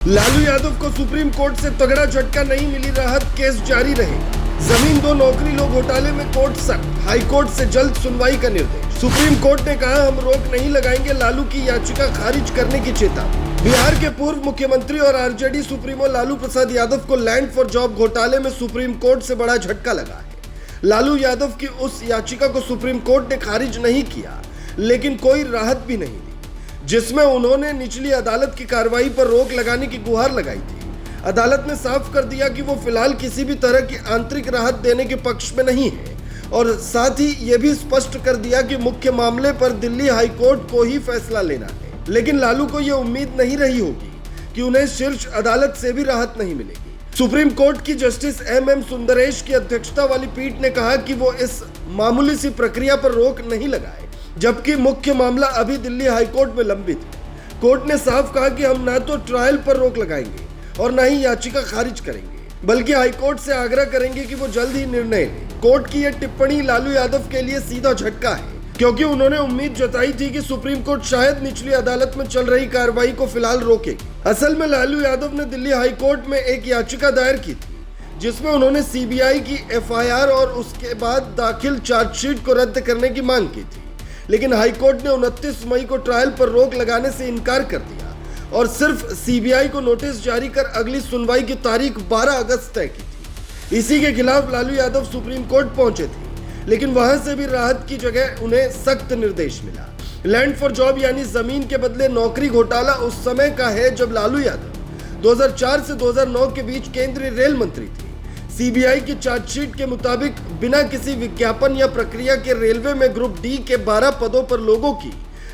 लालू यादव को supreme court से तगड़ा झटका नहीं मिली, राहत केस जारी रहेगा। जमीन दो नौकरी लो घोटाले में कोर्ट सख्त, हाई कोर्ट से जल्द सुनवाई का निर्देश। सुप्रीम कोर्ट ने कहा हम रोक नहीं लगाएंगे, लालू की याचिका खारिज करने की चेतावनी। बिहार के पूर्व मुख्यमंत्री और आरजेडी सुप्रीमो लालू प्रसाद यादव को लैंड फॉर जॉब घोटाले में सुप्रीम कोर्ट से बड़ा झटका लगा है। लालू यादव की उस याचिका को सुप्रीम कोर्ट ने खारिज नहीं किया, लेकिन कोई राहत भी नहीं दी जिसमें उन्होंने निचली अदालत की कार्रवाई पर रोक लगाने की गुहार लगाई थी। अदालत ने साफ कर दिया कि वो फिलहाल किसी भी तरह की आंतरिक राहत देने के पक्ष में नहीं है और साथ ही ये भी स्पष्ट कर दिया कि मुख्य मामले पर दिल्ली हाई कोर्ट को ही फैसला लेना है। लेकिन लालू को ये उम्मीद नहीं रही होगी कि उन्हें शीर्ष अदालत से भी राहत नहीं मिलेगी। सुप्रीम कोर्ट की जस्टिस एम सुंदरेश की अध्यक्षता वाली पीठ ने कहा कि वो इस मामूली सी प्रक्रिया पर रोक नहीं लगाए, जबकि मुख्य मामला अभी दिल्ली हाईकोर्ट में लंबित है। कोर्ट ने साफ कहा कि हम न तो ट्रायल पर रोक लगाएंगे और न ही याचिका खारिज करेंगे, बल्कि हाईकोर्ट से आग्रह करेंगे कि वो जल्द ही निर्णय ले। कोर्ट की यह टिप्पणी लालू यादव के लिए सीधा झटका है, क्योंकि उन्होंने उम्मीद जताई थी कि सुप्रीम कोर्ट शायद निचली अदालत में चल रही कार्रवाई को फिलहाल रोकेगी। असल में लालू यादव ने दिल्ली हाईकोर्ट में एक याचिका दायर की थी, जिसमें उन्होंने सीबीआई की एफआईआर और उसके बाद दाखिल चार्जशीट को रद्द करने की मांग की थी। लेकिन हाईकोर्ट ने 29 मई को ट्रायल पर रोक लगाने से इनकार कर दिया और सिर्फ सीबीआई को नोटिस जारी कर अगली सुनवाई की तारीख 12 अगस्त तय की थी। इसी के खिलाफ लालू यादव सुप्रीम कोर्ट पहुंचे थे, लेकिन वहां से भी राहत की जगह उन्हें सख्त निर्देश मिला। लैंड फॉर जॉब यानी जमीन के बदले नौकरी घोटाला उस समय का है जब लालू यादव 2004 से 2009 के बीच केंद्रीय रेल मंत्री थे। सीबीआई की चार्जशीट के मुताबिक बिना किसी विज्ञापन या प्रक्रिया के रेलवे में ग्रुप डी के 12 पदों पर लोगों की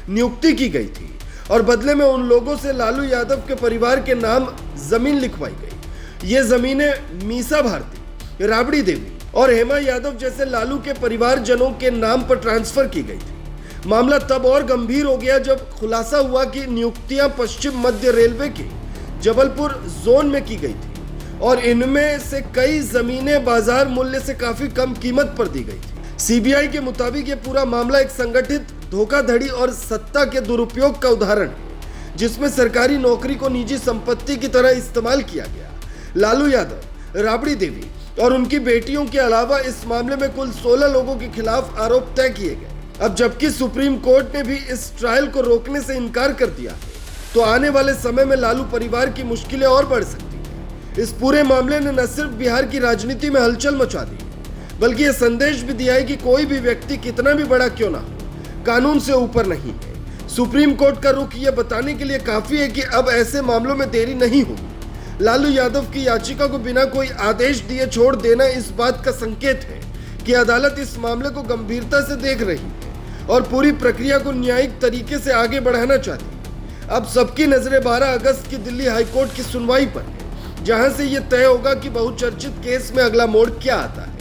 नियुक्ति की गई थी और बदले में उन लोगों से लालू यादव के परिवार के नाम जमीन लिखवाई गई। ये जमीनें मीसा भारती, राबड़ी देवी और हेमा यादव जैसे लालू के परिवारजनों के नाम पर ट्रांसफर की गई थी। मामला तब और गंभीर हो गया जब खुलासा हुआ कि नियुक्तियां पश्चिम मध्य रेलवे के जबलपुर जोन में की गई थी और इनमें से कई जमीनें बाजार मूल्य से काफी कम कीमत पर दी गई थी। सीबीआई के मुताबिक ये पूरा मामला एक संगठित धोखाधड़ी और सत्ता के दुरुपयोग का उदाहरण है, जिसमें सरकारी नौकरी को निजी संपत्ति की तरह इस्तेमाल किया गया। लालू यादव, राबड़ी देवी और उनकी बेटियों के अलावा इस मामले में कुल 16 लोगों के खिलाफ आरोप तय किए गए। अब जबकि सुप्रीम कोर्ट ने भी इस ट्रायल को रोकने से इनकार कर दिया है, तो आने वाले समय में लालू परिवार की मुश्किलें और बढ़ सकती है। इस पूरे मामले ने न सिर्फ बिहार की राजनीति में हलचल मचा दी, बल्कि यह संदेश भी दिया है कि कोई भी व्यक्ति कितना भी बड़ा क्यों ना हो, कानून से ऊपर नहीं है। सुप्रीम कोर्ट का रुख यह बताने के लिए काफी है कि अब ऐसे मामलों में देरी नहीं होगी। लालू यादव की याचिका को बिना कोई आदेश दिए छोड़ देना इस बात का संकेत है कि अदालत इस मामले को गंभीरता से देख रही है और पूरी प्रक्रिया को न्यायिक तरीके से आगे बढ़ाना चाहती है। अब सबकी नजरें 12 अगस्त की दिल्ली हाईकोर्ट की सुनवाई पर है, जहां से ये तय होगा कि बहुचर्चित केस में अगला मोड़ क्या आता है।